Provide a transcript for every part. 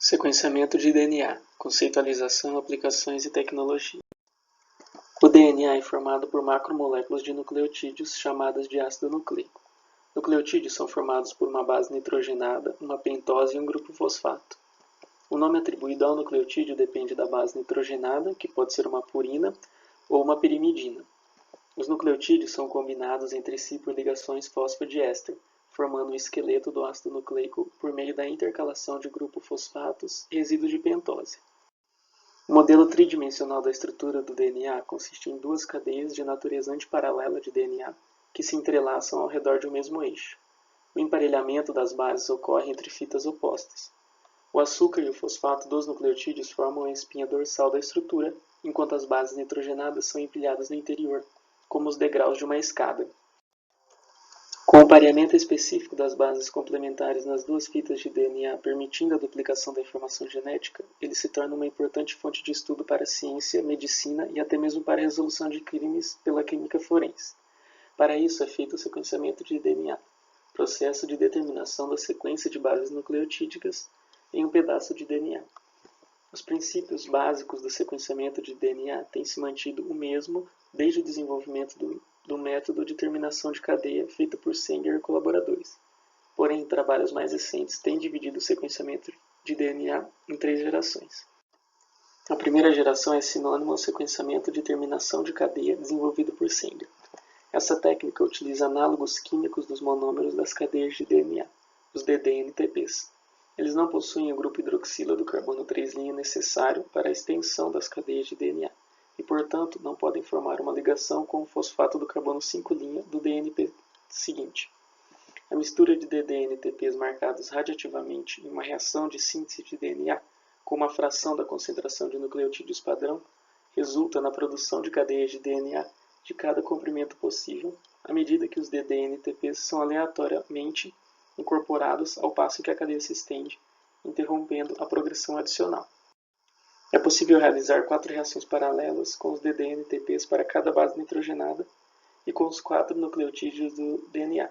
Sequenciamento de DNA, conceitualização, aplicações e tecnologia. O DNA é formado por macromoléculas de nucleotídeos chamadas de ácido nucleico. Nucleotídeos são formados por uma base nitrogenada, uma pentose e um grupo fosfato. O nome atribuído ao nucleotídeo depende da base nitrogenada, que pode ser uma purina ou uma pirimidina. Os nucleotídeos são combinados entre si por ligações fosfodiéster, formando o esqueleto do ácido nucleico por meio da intercalação de grupos fosfatos e resíduos de pentose. O modelo tridimensional da estrutura do DNA consiste em duas cadeias de natureza antiparalela de DNA que se entrelaçam ao redor de um mesmo eixo. O emparelhamento das bases ocorre entre fitas opostas. O açúcar e o fosfato dos nucleotídeos formam a espinha dorsal da estrutura, enquanto as bases nitrogenadas são empilhadas no interior, como os degraus de uma escada. Com o pareamento específico das bases complementares nas duas fitas de DNA permitindo a duplicação da informação genética, ele se torna uma importante fonte de estudo para a ciência, medicina e até mesmo para a resolução de crimes pela química forense. Para isso é feito o sequenciamento de DNA, processo de determinação da sequência de bases nucleotídicas em um pedaço de DNA. Os princípios básicos do sequenciamento de DNA têm se mantido o mesmo desde o desenvolvimento do método de terminação de cadeia feito por Sanger e colaboradores. Porém, trabalhos mais recentes têm dividido o sequenciamento de DNA em 3 gerações. A primeira geração é sinônimo ao sequenciamento de terminação de cadeia desenvolvido por Sanger. Essa técnica utiliza análogos químicos dos monômeros das cadeias de DNA, os ddNTPs. Eles não possuem o grupo hidroxila do carbono 3' necessário para a extensão das cadeias de DNA e, portanto, não podem formar uma ligação com o fosfato do carbono 5' do DNP seguinte. A mistura de ddNTPs marcados radiativamente em uma reação de síntese de DNA com uma fração da concentração de nucleotídeos padrão resulta na produção de cadeias de DNA de cada comprimento possível, à medida que os ddNTPs são aleatoriamente incorporados ao passo que a cadeia se estende, interrompendo a progressão adicional. É possível realizar 4 reações paralelas com os ddNTPs para cada base nitrogenada e com os 4 nucleotídeos do DNA.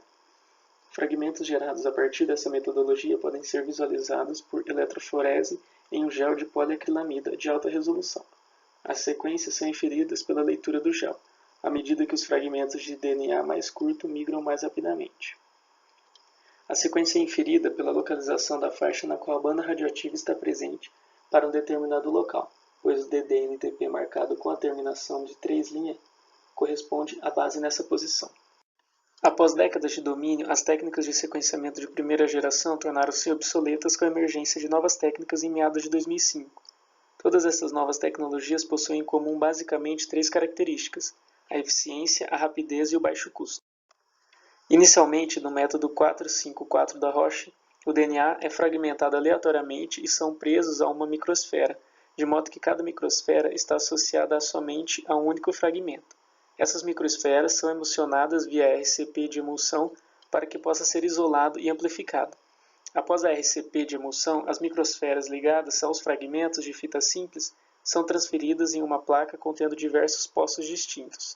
Fragmentos gerados a partir dessa metodologia podem ser visualizados por eletroforese em um gel de poliacrilamida de alta resolução. As sequências são inferidas pela leitura do gel, à medida que os fragmentos de DNA mais curto migram mais rapidamente. A sequência é inferida pela localização da faixa na qual a banda radioativa está presente para um determinado local, pois o ddNTP marcado com a terminação de 3' corresponde à base nessa posição. Após décadas de domínio, as técnicas de sequenciamento de primeira geração tornaram-se obsoletas com a emergência de novas técnicas em meados de 2005. Todas essas novas tecnologias possuem em comum basicamente 3 características: a eficiência, a rapidez e o baixo custo. Inicialmente, no método 454 da Roche, o DNA é fragmentado aleatoriamente e são presos a uma microsfera, de modo que cada microsfera está associada somente a um único fragmento. Essas microesferas são emulsionadas via RCP de emulsão para que possa ser isolado e amplificado. Após a RCP de emulsão, as microsferas ligadas aos fragmentos de fita simples são transferidas em uma placa contendo diversos poços distintos.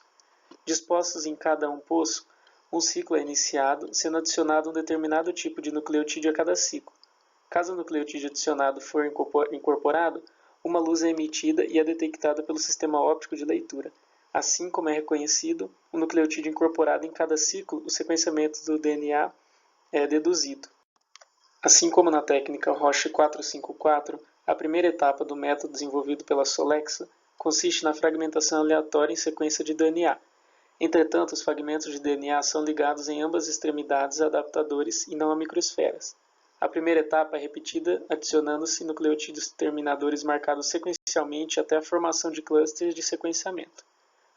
Dispostos em cada um poço, um ciclo é iniciado, sendo adicionado um determinado tipo de nucleotídeo a cada ciclo. Caso o nucleotídeo adicionado for incorporado, uma luz é emitida e é detectada pelo sistema óptico de leitura. Assim como é reconhecido o nucleotídeo incorporado em cada ciclo, o sequenciamento do DNA é deduzido. Assim como na técnica Roche 454, a primeira etapa do método desenvolvido pela Solexa consiste na fragmentação aleatória em sequência de DNA. Entretanto, os fragmentos de DNA são ligados em ambas extremidades a adaptadores e não a microesferas. A primeira etapa é repetida adicionando-se nucleotídeos terminadores marcados sequencialmente até a formação de clusters de sequenciamento.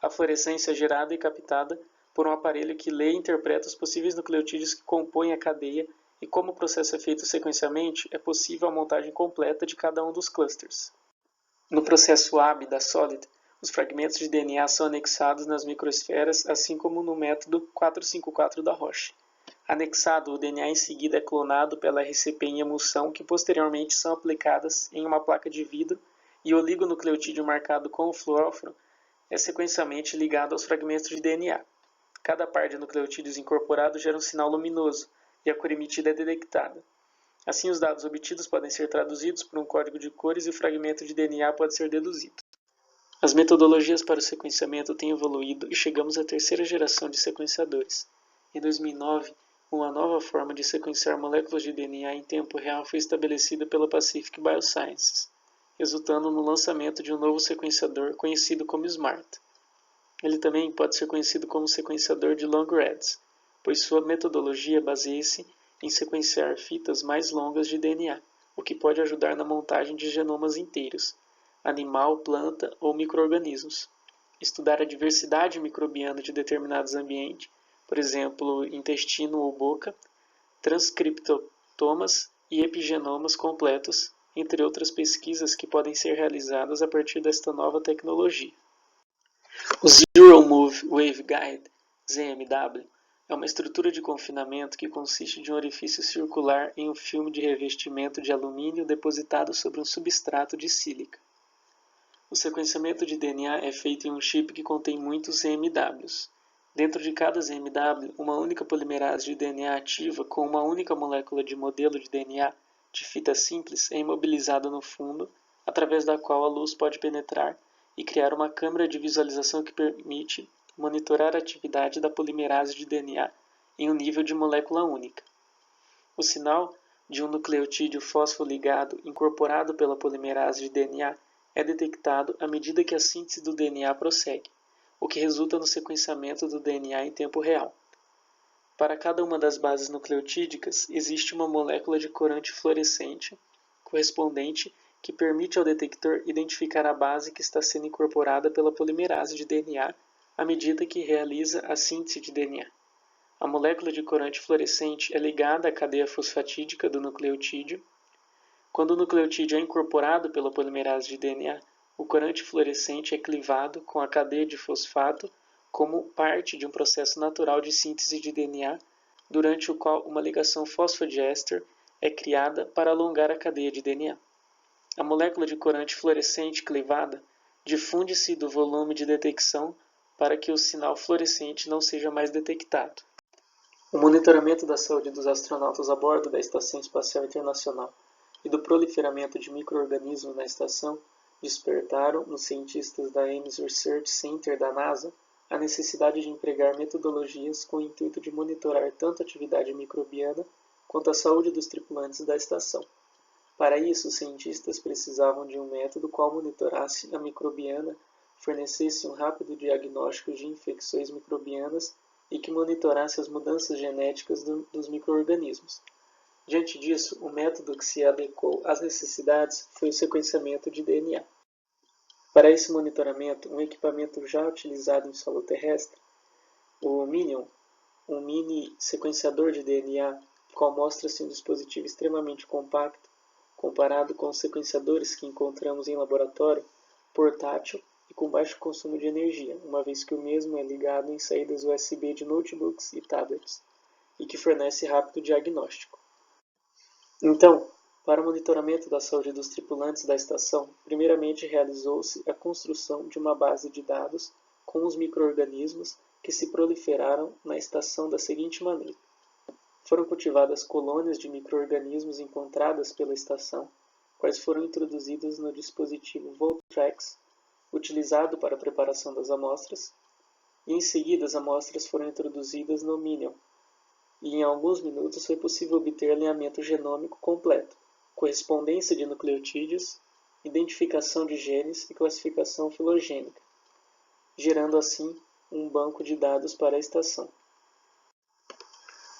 A fluorescência é gerada e captada por um aparelho que lê e interpreta os possíveis nucleotídeos que compõem a cadeia e como o processo é feito sequencialmente, é possível a montagem completa de cada um dos clusters. No processo AB da Solid, os fragmentos de DNA são anexados nas microesferas, assim como no método 454 da Roche. Anexado, o DNA em seguida é clonado pela RCP em emulsão, que posteriormente são aplicadas em uma placa de vidro, e o oligonucleotídeo marcado com o fluóforo é sequencialmente ligado aos fragmentos de DNA. Cada par de nucleotídeos incorporados gera um sinal luminoso, e a cor emitida é detectada. Assim, os dados obtidos podem ser traduzidos por um código de cores e o fragmento de DNA pode ser deduzido. As metodologias para o sequenciamento têm evoluído e chegamos à terceira geração de sequenciadores. Em 2009, uma nova forma de sequenciar moléculas de DNA em tempo real foi estabelecida pela Pacific Biosciences, resultando no lançamento de um novo sequenciador conhecido como SMART. Ele também pode ser conhecido como sequenciador de long reads, pois sua metodologia baseia-se em sequenciar fitas mais longas de DNA, o que pode ajudar na montagem de genomas inteiros, animal, planta ou micro-organismos. Estudar a diversidade microbiana de determinados ambientes, por exemplo, intestino ou boca, transcriptomas e epigenomas completos, entre outras pesquisas que podem ser realizadas a partir desta nova tecnologia. O Zero Move Waveguide, ZMW, é uma estrutura de confinamento que consiste de um orifício circular em um filme de revestimento de alumínio depositado sobre um substrato de sílica. O sequenciamento de DNA é feito em um chip que contém muitos ZMWs. Dentro de cada ZMW, uma única polimerase de DNA ativa com uma única molécula de modelo de DNA de fita simples é imobilizada no fundo, através da qual a luz pode penetrar e criar uma câmera de visualização que permite monitorar a atividade da polimerase de DNA em um nível de molécula única. O sinal de um nucleotídeo fosfoligado incorporado pela polimerase de DNA é detectado à medida que a síntese do DNA prossegue, o que resulta no sequenciamento do DNA em tempo real. Para cada uma das bases nucleotídicas, existe uma molécula de corante fluorescente correspondente que permite ao detector identificar a base que está sendo incorporada pela polimerase de DNA à medida que realiza a síntese de DNA. A molécula de corante fluorescente é ligada à cadeia fosfatídica do nucleotídeo. Quando o nucleotídeo é incorporado pela polimerase de DNA, o corante fluorescente é clivado com a cadeia de fosfato como parte de um processo natural de síntese de DNA, durante o qual uma ligação fosfodiéster é criada para alongar a cadeia de DNA. A molécula de corante fluorescente clivada difunde-se do volume de detecção para que o sinal fluorescente não seja mais detectado. O monitoramento da saúde dos astronautas a bordo da Estação Espacial Internacional e do proliferamento de micro-organismos na estação despertaram nos cientistas da Ames Research Center da NASA a necessidade de empregar metodologias com o intuito de monitorar tanto a atividade microbiana quanto a saúde dos tripulantes da estação. Para isso, os cientistas precisavam de um método qual monitorasse a microbiana, fornecesse um rápido diagnóstico de infecções microbianas e que monitorasse as mudanças genéticas dos micro-organismos. Diante disso, o método que se adequou às necessidades foi o sequenciamento de DNA. Para esse monitoramento, um equipamento já utilizado em solo terrestre, o Minion, um mini sequenciador de DNA, qual mostra-se um dispositivo extremamente compacto, comparado com os sequenciadores que encontramos em laboratório, portátil e com baixo consumo de energia, uma vez que o mesmo é ligado em saídas USB de notebooks e tablets, e que fornece rápido diagnóstico. Então, para o monitoramento da saúde dos tripulantes da estação, primeiramente realizou-se a construção de uma base de dados com os micro-organismos que se proliferaram na estação da seguinte maneira. Foram cultivadas colônias de micro-organismos encontradas pela estação, quais foram introduzidas no dispositivo Voltrex, utilizado para a preparação das amostras, e em seguida as amostras foram introduzidas no Minion, e em alguns minutos foi possível obter alinhamento genômico completo, correspondência de nucleotídeos, identificação de genes e classificação filogênica, gerando assim um banco de dados para a estação.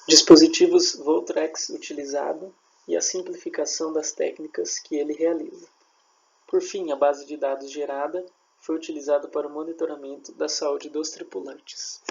Dispositivos Voltrex utilizado e a simplificação das técnicas que ele realiza. Por fim, a base de dados gerada foi utilizada para o monitoramento da saúde dos tripulantes.